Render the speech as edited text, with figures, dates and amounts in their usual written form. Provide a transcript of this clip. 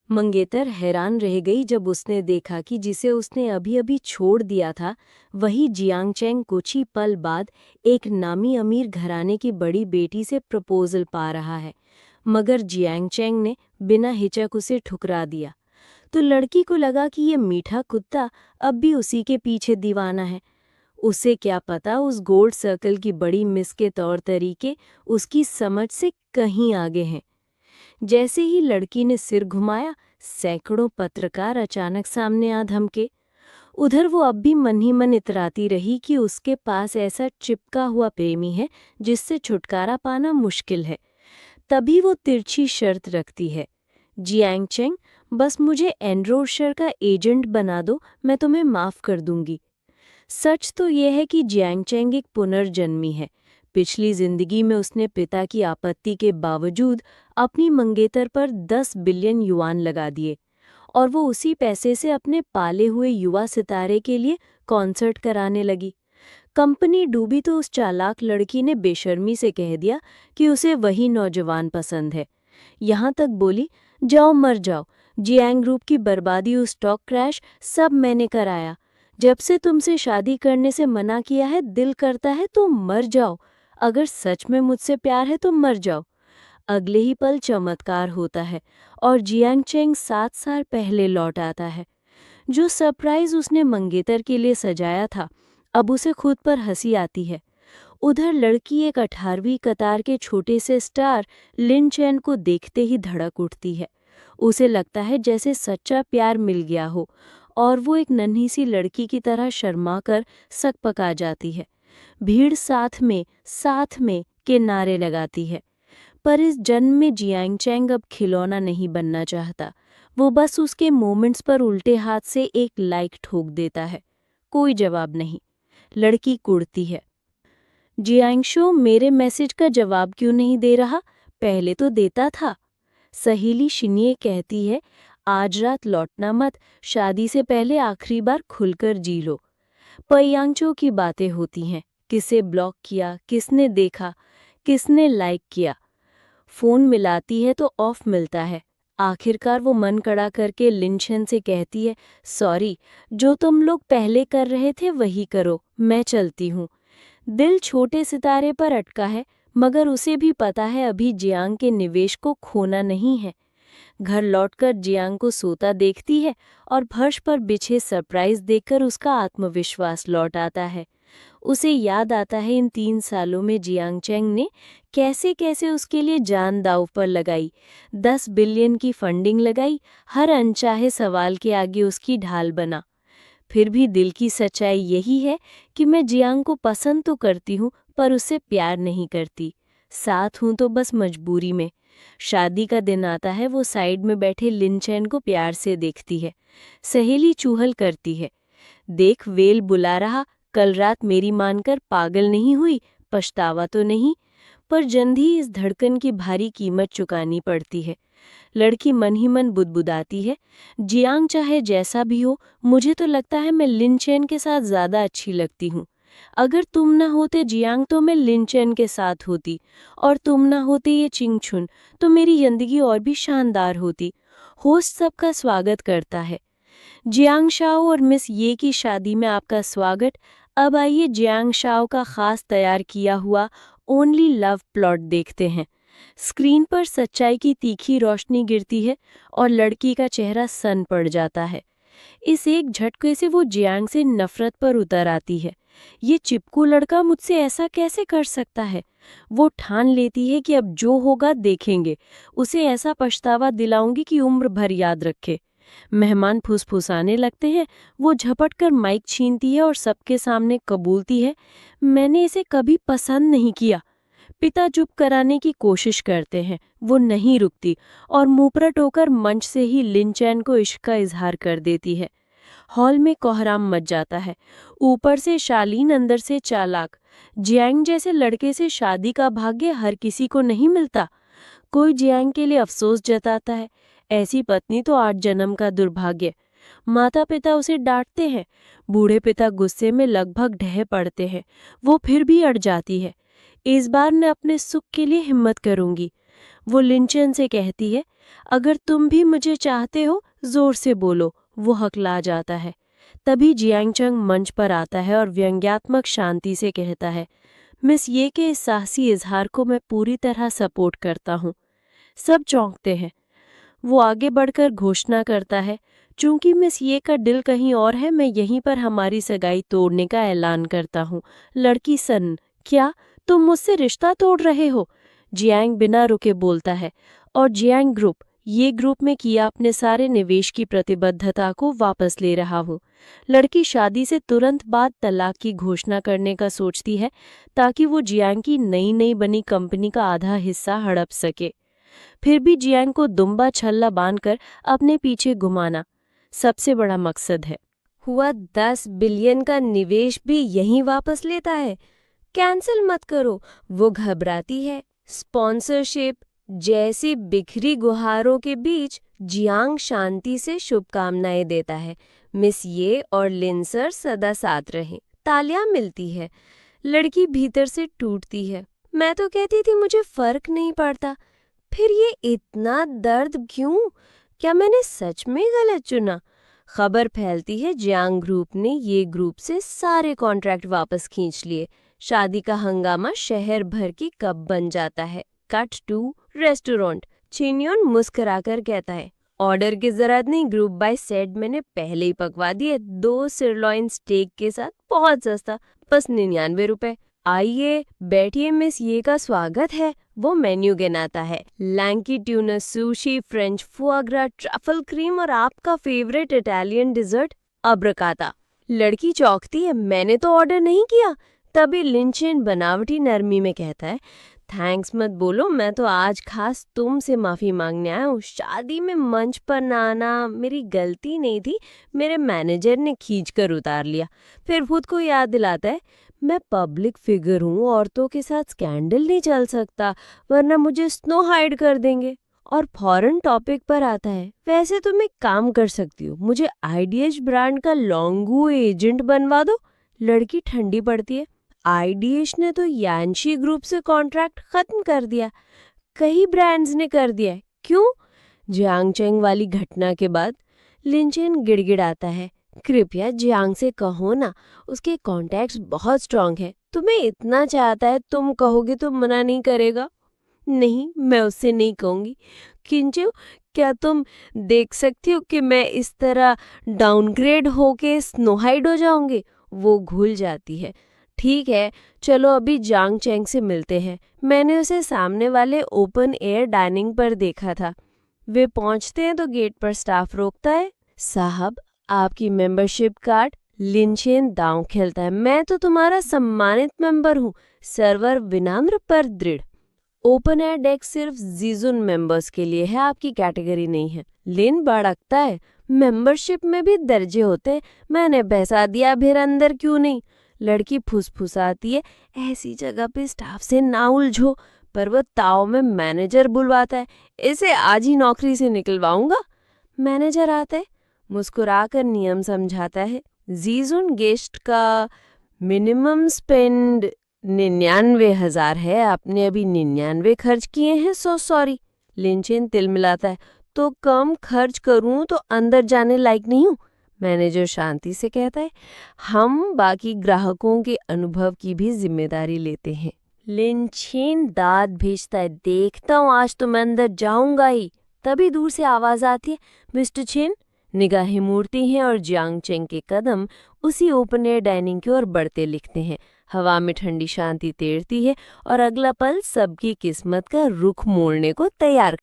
मंगेतर हैरान रह गई जब उसने देखा कि जिसे उसने अभी अभी छोड़ दिया था वही जियांगचैंग कुछ ही पल बाद एक नामी अमीर घराने की बड़ी बेटी से प्रपोजल पा रहा है। मगर जियांगचैंग ने बिना हिचक उसे ठुकरा दिया। तो लड़की को लगा कि ये मीठा कुत्ता अब भी उसी के पीछे दीवाना है। उसे क्या पता उस गोल्ड सर्कल की बड़ी मिस के तौर तरीके उसकी समझ से कहीं आगे हैं। जैसे ही लड़की ने सिर घुमाया, सैकड़ों पत्रकार अचानक सामने आ धमके। उधर वो अब भी मन ही मन इतराती रही कि उसके पास ऐसा चिपका हुआ प्रेमी है जिससे छुटकारा पाना मुश्किल है। तभी वो तिरछी शर्त रखती है, जियांगचैंग, बस मुझे एनरोशर का एजेंट बना दो, मैं तुम्हें माफ कर दूंगी। सच तो यह है कि जियांगचैंग एक पुनर्जन्मी है। पिछली जिंदगी में उसने पिता की आपत्ति के बावजूद अपनी मंगेतर पर 10 बिलियन युआन लगा दिए और वो उसी पैसे से अपने पाले हुए युवा सितारे के लिए कॉन्सर्ट कराने लगी। कंपनी डूबी तो उस चालाक लड़की ने बेशर्मी से कह दिया कि उसे वही नौजवान पसंद है। यहाँ तक बोली, जाओ मर जाओ, जियांग ग्रुप की बर्बादी, उस स्टॉक क्रैश, सब मैंने कराया। जब से तुमसे शादी करने से मना किया है, दिल करता है तो मर जाओ। अगर सच में मुझसे प्यार है तो मर जाओ। अगले ही पल चमत्कार होता है और जियांगचैंग 7 साल पहले लौट आता है। जो सरप्राइज उसने मंगेतर के लिए सजाया था, अब उसे खुद पर हंसी आती है। उधर लड़की एक 18वीं कतार के छोटे से स्टार लिन चैन को देखते ही धड़क उठती है। उसे लगता है जैसे सच्चा प्यार मिल गया हो और वो एक नन्ही सी लड़की की तरह शर्मा कर सकपका जाती है। भीड़ साथ में के नारे लगाती है। पर इस जन्म में जियांगचैंग अब खिलौना नहीं बनना चाहता। वो बस उसके मोमेंट्स पर उल्टे हाथ से एक लाइक ठोक देता है। कोई जवाब नहीं। लड़की कुढ़ती है, जियांगशो, मेरे मैसेज का जवाब क्यों नहीं दे रहा? पहले तो देता था। सहेली शिन्ये कहती है, आज रात लौटना मत, शादी से पहले आखिरी बार खुलकर जी लो। पर यांगचो की बातें होती हैं, किसे ब्लॉक किया, किसने देखा, किसने लाइक किया। फोन मिलाती है तो ऑफ मिलता है। आखिरकार वो मन कड़ा करके लिनचेन से कहती है, सॉरी, जो तुम लोग पहले कर रहे थे वही करो, मैं चलती हूँ। दिल छोटे सितारे पर अटका है, मगर उसे भी पता है अभी जियांग के निवेश को खोना नहीं है। घर लौटकर जियांग को सोता देखती है और फर्श पर बिछे सरप्राइज देखकर उसका आत्मविश्वास लौट आता है। उसे याद आता है इन 3 सालों में जियांगचैंग ने कैसे कैसे उसके लिए जान दांव पर लगाई, 10 बिलियन की फंडिंग लगाई, हर अनचाहे सवाल के आगे उसकी ढाल बना। फिर भी दिल की सच्चाई यही है कि मैं जियांग को पसंद तो करती हूँ पर उससे प्यार नहीं करती। साथ हूँ तो बस मजबूरी में। शादी का दिन आता है, वो साइड में बैठे लिनचैन को प्यार से देखती है। सहेली चूहल करती है, देख वेल बुला रहा, कल रात मेरी मानकर पागल नहीं हुई, पछतावा तो नहीं। पर जल्द ही इस धड़कन की भारी कीमत चुकानी पड़ती है। लड़की मन ही मन बुदबुदाती है, जियांग चाहे जैसा भी हो, मुझे तो लगता है मैं लिनचैन के साथ ज्यादा अच्छी लगती हूँ। अगर तुम न होते जियांग तो मैं लिनचैन के साथ होती, और तुम न होते ये चिंगछुन तो मेरी जिंदगी और भी शानदार होती। होस्ट सबका स्वागत करता है। जियांग शाओ और मिस ये की शादी में आपका स्वागत। अब आइए जियांग शाओ का खास तैयार किया हुआ ओनली लव प्लॉट देखते हैं। स्क्रीन पर सच्चाई की तीखी रोशनी गिरती है और लड़की का चेहरा सन पड़ जाता है। इस एक झटके से वो जियांग से नफरत पर उतर आती है। ये चिपकू लड़का मुझसे ऐसा कैसे कर सकता है? वो ठान लेती है कि अब जो होगा देखेंगे, उसे ऐसा पछतावा दिलाऊंगी कि उम्र भर याद रखे। मेहमान फुसफुसाने लगते हैं, वो झपट कर माइक छीनती है और सबके सामने कबूलती है, मैंने इसे कभी पसंद नहीं किया। पिता चुप कराने की कोशिश करते हैं, वो नहीं रुकती और मुंहपरट होकर मंच से ही लिनचैन को इश्क का इजहार कर देती है। हॉल में कोहराम मच जाता है। ऊपर से शालीन, अंदर से चालाक। जियांग जैसे लड़के से शादी का भाग्य हर किसी को नहीं मिलता। कोई जियांग के लिए अफसोस जताता है, ऐसी पत्नी तो 8 जन्म का दुर्भाग्य। माता पिता उसे डांटते हैं, बूढ़े पिता गुस्से में लगभग ढह पड़ते हैं। वो फिर भी अड़ जाती है, इस बार मैं अपने सुख के लिए हिम्मत करूंगी। वो लिंचन से कहती है, अगर तुम भी मुझे चाहते हो जोर से बोलो। वो हकला जाता है। तभी जियांगचंग मंच पर आता है और व्यंग्यात्मक शांति से कहता है, मिस ये के इस साहसी इजहार को मैं पूरी तरह सपोर्ट करता हूँ। सब चौंकते हैं। वो आगे बढ़कर घोषणा करता है, चूंकि मिस ये का दिल कहीं और है, मैं यहीं पर हमारी सगाई तोड़ने का ऐलान करता हूँ। लड़की सन, क्या तुम मुझसे रिश्ता तोड़ रहे हो? जियांग बिना रुके बोलता है, और जियांग ग्रुप, ये ग्रुप में किया अपने सारे निवेश की प्रतिबद्धता को वापस ले रहा हूँ। लड़की शादी से तुरंत बाद तलाक की घोषणा करने का सोचती है ताकि वो जियांग की नई नई बनी कंपनी का आधा हिस्सा हड़प सके। फिर भी जियांग को दुम्बा छल्ला बांधकर अपने पीछे घुमाना सबसे बड़ा मकसद है। हुआ 10 बिलियन का निवेश भी यहीं वापस लेता है। कैंसिल मत करो, वो घबराती है। स्पॉन्सरशिप जैसी बिखरी गुहारों के बीच जियांग शांति से शुभकामनाएं देता है। मिस ये और लिंसर सदा साथ रहें। तालियां मिलती है। लड़की भीतर से टूटती है। मैं तो कहती थी मुझे फर्क नहीं पड़ता, फिर ये इतना दर्द क्यों? क्या मैंने सच में गलत चुना? खबर फैलती है जियांग ग्रुप ने ये ग्रुप से सारे कॉन्ट्रैक्ट वापस खींच लिए। शादी का हंगामा शहर भर की कब बन जाता है। Cut to restaurant. चिन्योन मुस्कुराकर कहता है, ऑर्डर की जरूरत नहीं, ग्रुप बाय सेट मैंने पहले ही पकवा दिए। 2 सिरलॉइन स्टेक के साथ, बहुत सस्ता, बस 99 रुपए। आइए बैठिए मिस ये का स्वागत है। वो मेन्यू गिनाता है, lanky tuna sushi, French foie gras, truffle cream और आपका फेवरेट इटालियन डिजर्ट अब्रकाता। लड़की चौंकती है, मैंने तो ऑर्डर नहीं किया। तभी लिंचन बनावटी नरमी में कहता है, थैंक्स मत बोलो, मैं तो आज खास तुमसे माफी मांगने आया हूँ। शादी में मंच पर ना आना मेरी गलती नहीं थी, मेरे मैनेजर ने खींच कर उतार लिया। फिर खुद को याद दिलाता है, मैं पब्लिक फिगर हूँ, औरतों के साथ स्कैंडल नहीं चल सकता, वरना मुझे स्नो हाइड कर देंगे। और फॉरेन टॉपिक पर आता है, वैसे तुम एक काम कर सकती हो, मुझे आईडीएच ब्रांड का लॉन्गू एजेंट बनवा दो। लड़की ठंडी पड़ती है, आईडीएच ने तो यानशी ग्रुप से कॉन्ट्रैक्ट खत्म कर दिया। कई ब्रांड्स ने कर दिया है, क्यों? जियांगचेंग वाली घटना के बाद लिंचेन गिड़गिड़ाता है, कृपया जियांग से कहो ना, उसके कॉन्टैक्ट्स बहुत स्ट्रांग हैं। तुम्हें इतना चाहता है, तुम कहोगे तो मना नहीं करेगा। नहीं, मैं उससे नहीं कहूँगी। किंचो, क्या तुम देख सकती हो कि मैं इस तरह डाउनग्रेड होके स्नोहाइड हो जाऊंगी? वो घुल जाती है। ठीक है, चलो अभी जांग चेंग से मिलते हैं। मैंने उसे सामने वाले ओपन एयर डाइनिंग पर देखा था। वे पहुंचते हैं तो गेट पर स्टाफ रोकता है, साहब आपकी मेंबरशिप कार्ड। लिंचेन दांव खेलता है, मैं तो तुम्हारा सम्मानित मेंबर हूँ। सर्वर विनम्र पर दृढ़। ओपन एयर डेक सिर्फ जीजुन मेंबर्स के लिए है, आपकी कैटेगरी नहीं है। लिन भड़कता है, मेंबरशिप में भी दर्जे होते हैं, मैंने पैसा दिया, फिर अंदर क्यों नहीं? लड़की फुसफुसाती है, ऐसी जगह पे स्टाफ से ना उलझो। पर वो ताव में मैनेजर बुलवाता है, इसे आज ही नौकरी से निकलवाऊंगा। मैनेजर आता है, मुस्कुराकर नियम समझाता है, जीजुन गेस्ट का मिनिमम स्पेंड 99,000 है, आपने अभी 99 खर्च किए हैं, सो सॉरी। लिंचेन तिल मिलाता है, तो कम खर्च करूं तो अंदर जाने लायक नहीं हूँ। मैनेजर शांति से कहता है, हम बाकी ग्राहकों के अनुभव की भी जिम्मेदारी लेते हैं। लिंचेन दांत भेजता है, देखता हूँ आज तो मैं अंदर जाऊंगा ही। तभी दूर से आवाज आती है, मिस्टर चेन। निगाहें मुड़ती हैं और जियांग चेंग के कदम उसी ओपन एयर डाइनिंग की ओर बढ़ते लिखते हैं। हवा में ठंडी शांति तैरती है और अगला पल सबकी किस्मत का रुख मोड़ने को तैयार